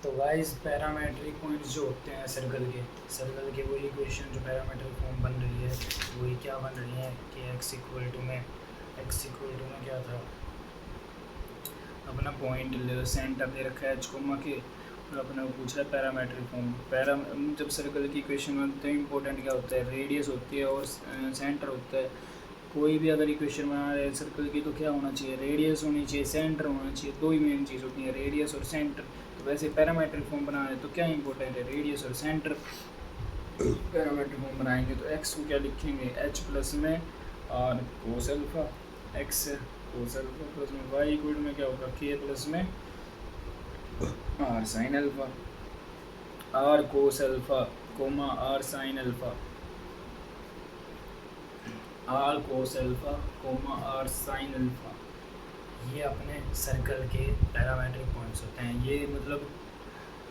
तो guys parametric points जो होते हैं सर्कल के वही क्वेश्चन जो पैरामेट्रिक फॉर्म बन रही है वही क्या बन रही है कि x इक्वल टू में क्या था अपना पॉइंट सेंटर दे रखा है h कोमा के और अपने को पूछ रहा है पैरामेट्रिक फॉर्म। जब सर्कल की इक्वेशन बनते हैं इंपॉर्टेंट क्या होता है, रेडियस होती है और सेंटर होता है। कोई भी अगर इक्वेशन बना रहे हैं सर्कल की तो क्या होना चाहिए, रेडियस होनी चाहिए, सेंटर होना चाहिए, दो ही मेन चीज़ होती है रेडियस और सेंटर। तो वैसे पैरामेट्रिक फॉर्म बना रहे हैं तो क्या इंपॉर्टेंट है, रेडियस और सेंटर। पैरामेट्रिक फॉर्म बनाएंगे तो x को क्या लिखेंगे, h प्लस में r cos alpha, x cos alpha plus में y इक्वल में क्या होगा k प्लस में r sine alpha, r cos alpha coma r sine alpha, r cos alpha coma r sine alpha. ये अपने सर्कल के parametric points होते हैं। ये मतलब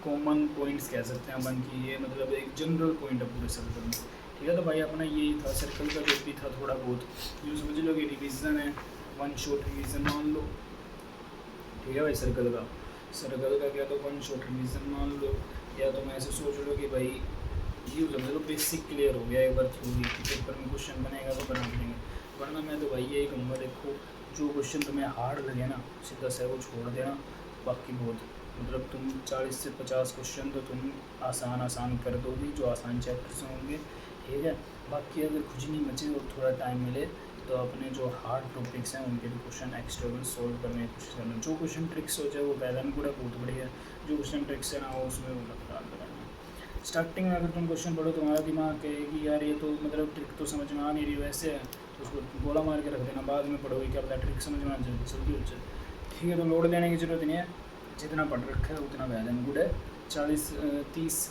कॉमन पॉइंट्स कह सकते हैं अपन की, ये मतलब एक जनरल पॉइंट है पूरे सर्कल में। ठीक है, तो भाई अपना यही था सर्कल का जो भी था थोड़ा बहुत यूँ समझ लो कि रिवीजन है, वन शॉट रिवीजन मान लो। ठीक है भाई, सर्कल का क्या तो वन शॉट रिवीजन मान लो, या तो मैं ऐसे सोच लो कि भाई यूँ समझ लो बेसिक क्लियर हो गया एक बार थ्योरी कि पेपर में क्वेश्चन बनेगा तो बना देंगे। वरना मैं तो भाई यही कहूँगा, देखो जो क्वेश्चन तुम्हें हार्ड लगे ना सीधा से वो छोड़ देना। बाकी बहुत मतलब तुम 40 से 50 क्वेश्चन तो तुम आसान कर दोगे जो आसान चैप्टर से होंगे। ठीक है, बाकी अगर कुछ नहीं बचे और थोड़ा टाइम मिले तो अपने जो हार्ड टॉपिक्स हैं उनके भी क्वेश्चन एक्सटर्नल सोल्व करने की कोशिश करना। जो क्वेश्चन ट्रिक्स हो जाए वो पहले में पूरा बहुत बढ़िया, जो क्वेश्चन ट्रिक्स है ना वो उसमें वो लगता है। स्टार्टिंग में अगर तुम क्वेश्चन पढ़ो तुम्हारा दिमाग कहेगी यार ये तो मतलब ट्रिक तो समझ में आ नहीं रही वैसे है, तो उसको गोला मार के रख देना, बाद में पढ़ोगे क्या पता ट्रिक समझ में आ जाए जल्दी हो जाए। ठीक है, तो लोड देने की ज़रूरत नहीं है, जितना पढ़ रखा है उतना वैल्यू गुड है। 40 30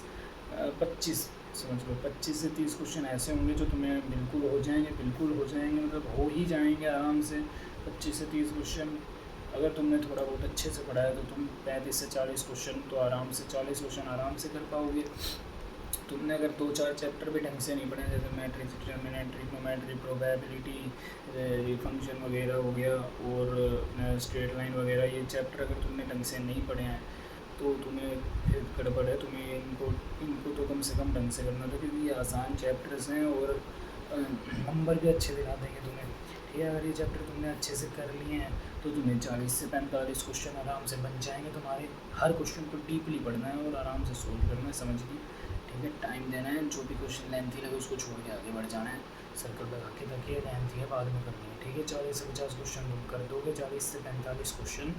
25 समझ लो 25 से 30 क्वेश्चन ऐसे होंगे जो तुम्हें बिल्कुल हो जाएंगे मतलब हो ही जाएंगे आराम से। 25 से 30 क्वेश्चन अगर तुमने थोड़ा बहुत अच्छे से पढ़ा है तो तुम 35 से 40 क्वेश्चन तो आराम से 40 क्वेश्चन आराम से कर पाओगे। तुमने अगर 2-4 चैप्टर भी ढंग से नहीं पढ़े जैसे matrix, determinant, trigonometry, probability, function वगैरह हो गया और स्ट्रेट लाइन वगैरह, ये चैप्टर अगर तुमने ढंग से नहीं पढ़े हैं तो तुम्हें फिर गड़बड़ है। तुम्हें इनको तो कम से कम ढंग से करना था क्योंकि ये आसान चैप्टर्स हैं और नंबर भी अच्छे दिला देंगे तुम्हें। ठीक है, अगर ये चैप्टर तुमने अच्छे से कर लिए हैं तो तुम्हें 40 से 45 क्वेश्चन आराम से बन जाएंगे। तुम्हारे हर क्वेश्चन को डीपली पढ़ना है और आराम से सोल्व करना है, समझ ली। ठीक है, टाइम देना है, जो भी क्वेश्चन लेंथी लगे उसको छोड़ के आगे बढ़ जाना है। सर्कल पर आके तक ये लेंथी है बाद में करनी है। ठीक है, 40 से 50 क्वेश्चन तुम कर दोगे, 40 से 45 क्वेश्चन।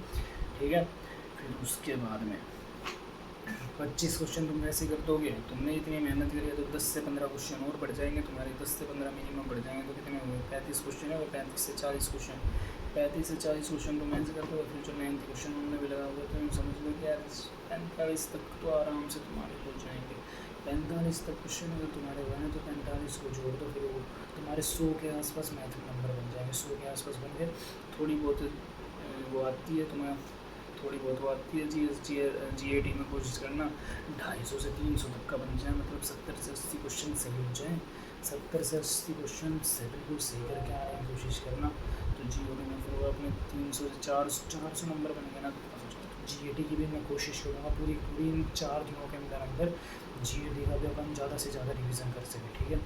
ठीक है, फिर उसके बाद में 25 क्वेश्चन तुम वैसे कर दोगे। तुमने इतनी मेहनत करी है तो 10 से 15 क्वेश्चन और बढ़ जाएंगे तुम्हारे, 10 से 15 मिनिमम बढ़ जाएंगे। तो कितने होंगे 35 क्वेश्चन है और 35 से 40 क्वेश्चन, 35 से 40 क्वेश्चन तुम ऐसे कर दोगे। फिर जो 9 क्वेश्चन उनमें भी लगा होगा तो समझ लो कि यार 45 तक तो आराम से तुम्हारे हो जाएंगे। 45 तक क्वेश्चन अगर तुम्हारे हुए हैं तो 45 को जोड़ दो, फिर वो तुम्हारे 100 के आसपास मैथ में नंबर बन जाएंगे। 100 के आसपास बन गए, थोड़ी बहुत वो आती है तुम्हें, थोड़ी बहुत वो आती है GAT में कोशिश करना 250 से 300 तक का बन जाए, मतलब 70 से 80 क्वेश्चन सही हो जाए। 70 से 80 क्वेश्चन से बिल्कुल सही करके आने की कोशिश करना। तो GAT में फिर वो अपने 300 से 400 नंबर बन गए ना। GAT की भी मैं कोशिश करूँगा पूरी इन 4 दिनों के अंदर GAT का भी अपन ज़्यादा से ज़्यादा रिवीजन कर सकें। ठीक है,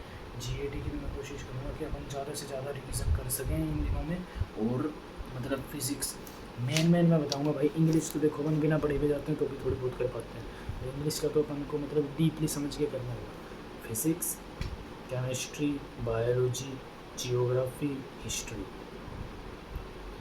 GAT की भी मैं कोशिश करूँगा कि अपन ज़्यादा से ज़्यादा रिवीजन कर सकें इन दिनों में। और मतलब फिज़िक्स मेन मैं बताऊंगा भाई। इंग्लिश तो देखो अपन बिना पढ़े हुए जाते हैं तो भी थोड़ी बहुत कर पाते हैं, इंग्लिश का तो अपन को मतलब डीपली समझ के करना होगा। Physics, chemistry, biology, geography, history,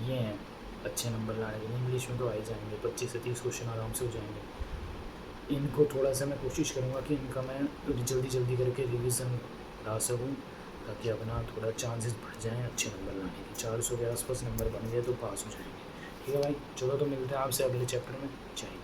ये हैं अच्छे नंबर लाने के लिए। इंग्लिश में तो आ ही जाएंगे, 25 से 30 क्वेश्चन आराम से हो जाएंगे। इनको थोड़ा सा मैं कोशिश करूँगा कि इनका मैं जल्दी करके रिवीजन ला सकूँ ताकि अपना थोड़ा चांसेस बढ़ जाएँ अच्छे नंबर लाने के। 400 के आसपास नंबर बन गए तो पास हो जाएंगे। ठीक है भाई, चलो तो मिलते हैं आपसे अगले चैप्टर में। चाहिए।